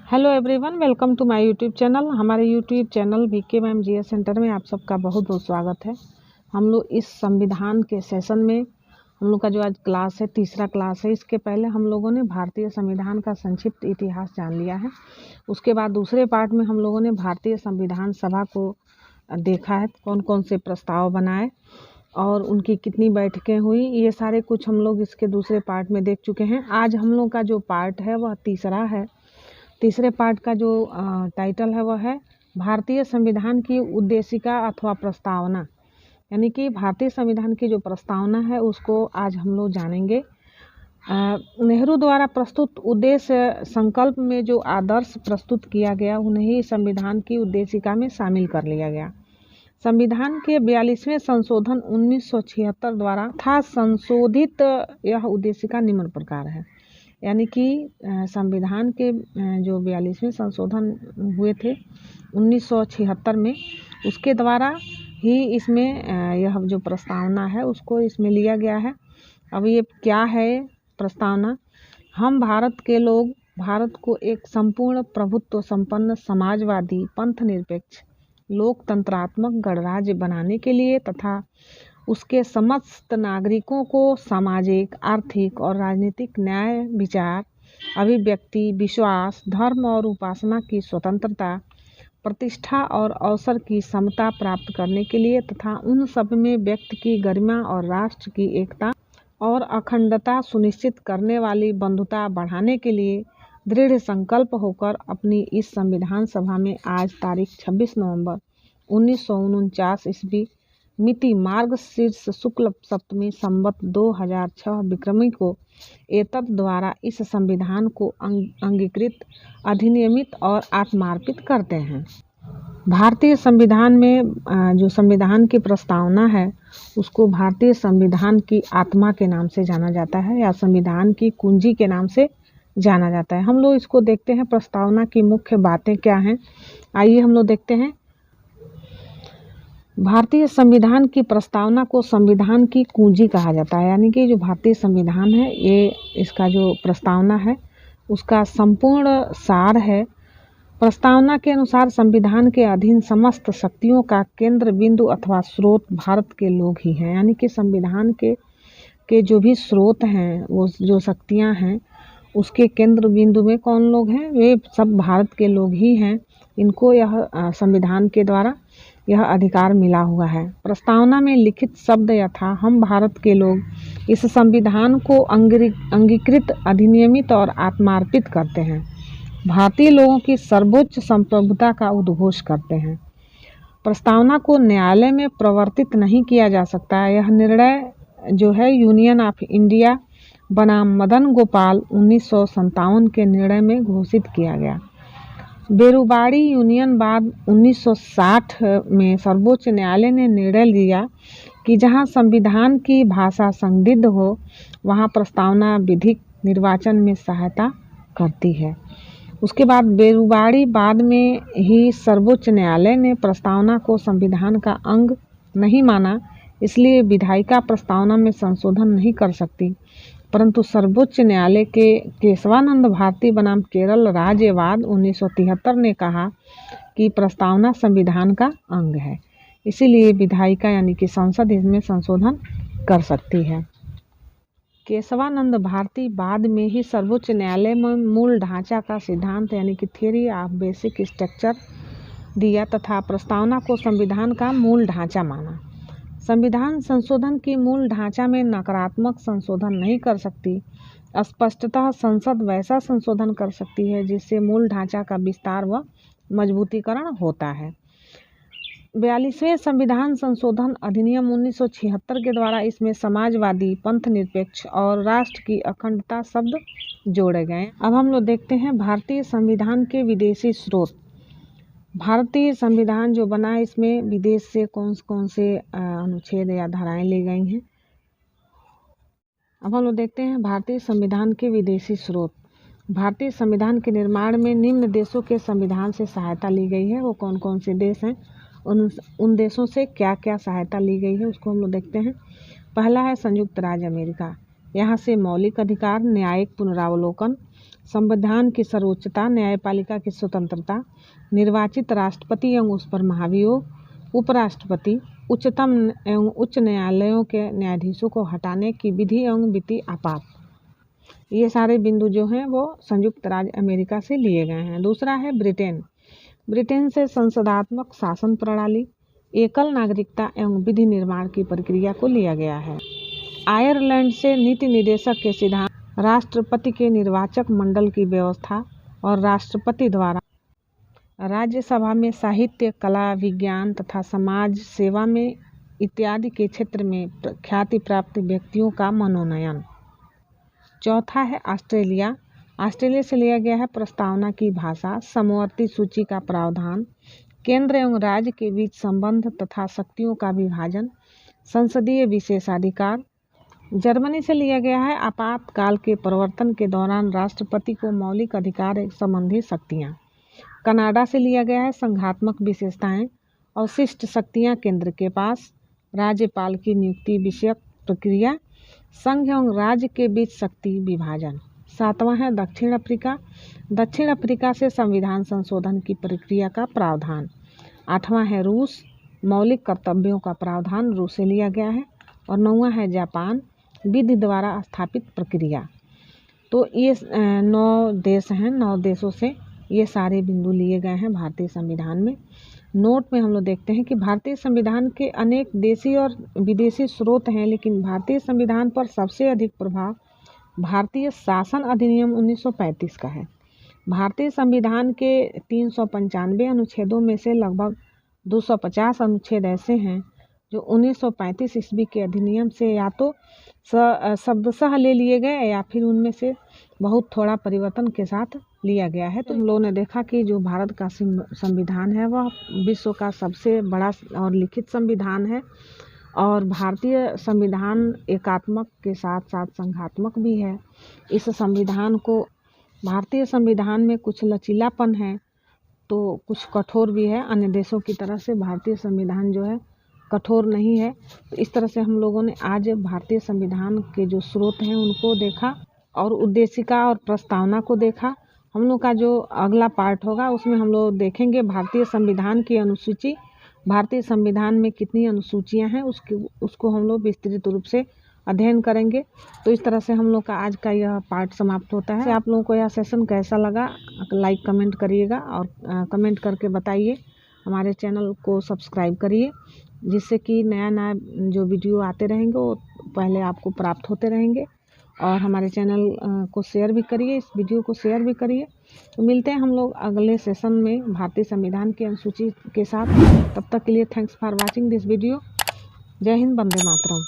Hello everyone, welcome to my YouTube channel. हमारे YouTube channel BK ma'am GS centre में आप सबका बहुत बहुत स्वागत है। हम लोग इस संविधान के सेशन में हम लोग का जो आज क्लास है, तीसरा क्लास है। इसके पहले हम लोगों ने भारतीय संविधान का संक्षिप्त इतिहास जान लिया है। उसके बाद दूसरे पार्ट में हम लोगों ने भारतीय संविधान सभा को देखा है, कौन कौन से प्रस्ताव बनाए और उनकी कितनी बैठकें हुई, ये सारे कुछ हम लोग इसके दूसरे पार्ट में देख चुके हैं। आज हम लोग का जो पार्ट है वह तीसरा है। तीसरे पार्ट का जो टाइटल है वह है भारतीय संविधान की उद्देशिका अथवा प्रस्तावना, यानी कि भारतीय संविधान की जो प्रस्तावना है उसको आज हम लोग जानेंगे। नेहरू द्वारा प्रस्तुत उद्देश्य संकल्प में जो आदर्श प्रस्तुत किया गया उन्हें ही संविधान की उद्देशिका में शामिल कर लिया गया। संविधान के 42वें संशोधन 1976 द्वारा था संशोधित यह उद्देशिका निम्न प्रकार है, यानी कि संविधान के जो 42वें संशोधन हुए थे 1976 में, उसके द्वारा ही इसमें यह जो प्रस्तावना है उसको इसमें लिया गया है। अब ये क्या है प्रस्तावना? हम भारत के लोग भारत को एक संपूर्ण प्रभुत्व संपन्न समाजवादी पंथ निरपेक्ष लोकतंत्रात्मक गणराज्य बनाने के लिए तथा उसके समस्त नागरिकों को सामाजिक, आर्थिक और राजनीतिक न्याय, विचार, अभिव्यक्ति, विश्वास, धर्म और उपासना की स्वतंत्रता, प्रतिष्ठा और अवसर की समता प्राप्त करने के लिए तथा उन सब में व्यक्ति की गरिमा और राष्ट्र की एकता और अखंडता सुनिश्चित करने वाली बंधुता बढ़ाने के लिए दृढ़ संकल्प होकर अपनी इस संविधान सभा में आज तारीख 26 नवंबर 1949 ईस्वी मिति मार्गशीर्ष शुक्ल सप्तमी संवत 2006 विक्रमी को एतद द्वारा इस संविधान को अंगीकृत, अधिनियमित और आत्मार्पित करते हैं। भारतीय संविधान में जो संविधान की प्रस्तावना है उसको भारतीय संविधान की आत्मा के नाम से जाना जाता है या संविधान की कुंजी के नाम से जाना जाता है। हम लोग इसको देखते हैं, प्रस्तावना की मुख्य बातें क्या हैं, आइए हम लोग देखते हैं। भारतीय संविधान की प्रस्तावना को संविधान की कुंजी कहा जाता है, यानी कि जो भारतीय संविधान है ये इसका जो प्रस्तावना है उसका संपूर्ण सार है। प्रस्तावना के अनुसार संविधान के अधीन समस्त शक्तियों का केंद्र बिंदु अथवा स्रोत भारत के लोग ही हैं, यानी कि संविधान के जो भी स्रोत हैं, वो जो शक्तियां हैं उसके केंद्र बिंदु में कौन लोग हैं? वे सब भारत के लोग ही हैं। इनको यह संविधान के द्वारा यह अधिकार मिला हुआ है। प्रस्तावना में लिखित शब्द यथा हम भारत के लोग इस संविधान को अंगीकृत, अधिनियमित और आत्मार्पित करते हैं, भारतीय लोगों की सर्वोच्च संप्रभुता का उद्घोष करते हैं। प्रस्तावना को न्यायालय में प्रवर्तित नहीं किया जा सकता। यह निर्णय जो है यूनियन ऑफ इंडिया बनाम मदन गोपाल 1957 के निर्णय में घोषित किया गया। बेरुबाड़ी यूनियन बाद 1960 में सर्वोच्च न्यायालय ने निर्णय लिया कि जहां संविधान की भाषा संदिग्ध हो वहां प्रस्तावना विधिक निर्वाचन में सहायता करती है। उसके बाद बेरुबाड़ी बाद में ही सर्वोच्च न्यायालय ने प्रस्तावना को संविधान का अंग नहीं माना, इसलिए विधायिका प्रस्तावना में संशोधन नहीं कर सकती। परंतु सर्वोच्च न्यायालय के केशवानंद भारती बनाम केरल राज्यवाद 1973 ने कहा कि प्रस्तावना संविधान का अंग है, इसीलिए विधायिका यानी कि संसद इसमें संशोधन कर सकती है। केशवानंद भारती बाद में ही सर्वोच्च न्यायालय में मूल ढांचा का सिद्धांत यानी कि थ्योरी ऑफ बेसिक स्ट्रक्चर दिया तथा प्रस्तावना को संविधान का मूल ढांचा माना। संविधान संशोधन की मूल ढांचा में नकारात्मक संशोधन नहीं कर सकती। स्पष्टतः संसद वैसा संशोधन कर सकती है जिससे मूल ढांचा का विस्तार व मजबूतीकरण होता है। 42वें संविधान संशोधन अधिनियम 1976 के द्वारा इसमें समाजवादी, पंथ निरपेक्ष और राष्ट्र की अखंडता शब्द जोड़े गए। अब हम लोग देखते हैं भारतीय संविधान के विदेशी स्रोत। भारतीय संविधान जो बना है इसमें विदेश से कौन से अनुच्छेद या धाराएं ली गई हैं। अब हम लोग देखते हैं भारतीय संविधान के विदेशी स्रोत। भारतीय संविधान के निर्माण में निम्न देशों के संविधान से सहायता ली गई है। वो कौन कौन से देश हैं, उन देशों से क्या क्या सहायता ली गई है उसको हम लोग देखते हैं। पहला है संयुक्त राज्य अमेरिका। यहाँ से मौलिक अधिकार, न्यायिक पुनरावलोकन, संविधान की सर्वोच्चता, न्यायपालिका की स्वतंत्रता, निर्वाचित राष्ट्रपति एवं उस पर महाभियोग, उपराष्ट्रपति, उच्चतम एवं उच्च न्यायालयों के न्यायाधीशों को हटाने की विधि एवं वित्तीय आपात। ये सारे बिंदु जो हैं वो संयुक्त राज्य अमेरिका से लिए गए हैं। दूसरा है ब्रिटेन। ब्रिटेन से संसदात्मक शासन प्रणाली, एकल नागरिकता एवं विधि निर्माण की प्रक्रिया को लिया गया है। आयरलैंड से नीति निर्देशक के सिद्धांत, राष्ट्रपति के निर्वाचक मंडल की व्यवस्था और राष्ट्रपति द्वारा राज्यसभा में साहित्य, कला, विज्ञान तथा समाज सेवा में इत्यादि के क्षेत्र में ख्याति प्राप्त व्यक्तियों का मनोनयन। चौथा है ऑस्ट्रेलिया। ऑस्ट्रेलिया से लिया गया है प्रस्तावना की भाषा, समवर्ती सूची का प्रावधान, केंद्र एवं राज्य के बीच संबंध तथा शक्तियों का विभाजन, संसदीय विशेषाधिकार। जर्मनी से लिया गया है आपातकाल के प्रवर्तन के दौरान राष्ट्रपति को मौलिक अधिकार संबंधी शक्तियाँ। कनाडा से लिया गया है संघात्मक विशेषताएं और शिष्ट शक्तियाँ केंद्र के पास, राज्यपाल की नियुक्ति विषयक प्रक्रिया, संघ एवं राज्य के बीच शक्ति विभाजन। सातवां है दक्षिण अफ्रीका। दक्षिण अफ्रीका से संविधान संशोधन की प्रक्रिया का प्रावधान। आठवां है रूस। मौलिक कर्तव्यों का प्रावधान रूस से लिया गया है। और नौवां है जापान, विधि द्वारा स्थापित प्रक्रिया। तो ये 9 देश हैं। 9 देशों से ये सारे बिंदु लिए गए हैं भारतीय संविधान में। नोट में हम लोग देखते हैं कि भारतीय संविधान के अनेक देशी और विदेशी स्रोत हैं, लेकिन भारतीय संविधान पर सबसे अधिक प्रभाव भारतीय शासन अधिनियम 1935 का है। भारतीय संविधान के 395 अनुच्छेदों में से लगभग 250 अनुच्छेद ऐसे हैं जो 1935 ईस्वी के अधिनियम से या तो शब्दशः ले लिए गए या फिर उनमें से बहुत थोड़ा परिवर्तन के साथ लिया गया है। तो हम लोगों ने देखा कि जो भारत का संविधान है वह विश्व का सबसे बड़ा और लिखित संविधान है। और भारतीय संविधान एकात्मक के साथ साथ संघात्मक भी है। इस संविधान को, भारतीय संविधान में कुछ लचीलापन है तो कुछ कठोर भी है। अन्य देशों की तरह से भारतीय संविधान जो है कठोर नहीं है। तो इस तरह से हम लोगों ने आज भारतीय संविधान के जो स्रोत हैं उनको देखा और उद्देशिका और प्रस्तावना को देखा। हम लोग का जो अगला पार्ट होगा उसमें हम लोग देखेंगे भारतीय संविधान की अनुसूची, भारतीय संविधान में कितनी अनुसूचियां हैं उसको हम लोग विस्तृत रूप से अध्ययन करेंगे। तो इस तरह से हम लोग का आज का यह पार्ट समाप्त होता है। आप लोगों को यह सेशन कैसा लगा लाइक कमेंट करिएगा और कमेंट करके बताइए। हमारे चैनल को सब्सक्राइब करिए जिससे कि नया जो वीडियो आते रहेंगे वो पहले आपको प्राप्त होते रहेंगे। और हमारे चैनल को शेयर भी करिए, इस वीडियो को शेयर भी करिए। तो मिलते हैं हम लोग अगले सेशन में भारतीय संविधान की अनुसूची के साथ। तब तक के लिए thanks for watching this video. जय हिंद, वंदे मातरम।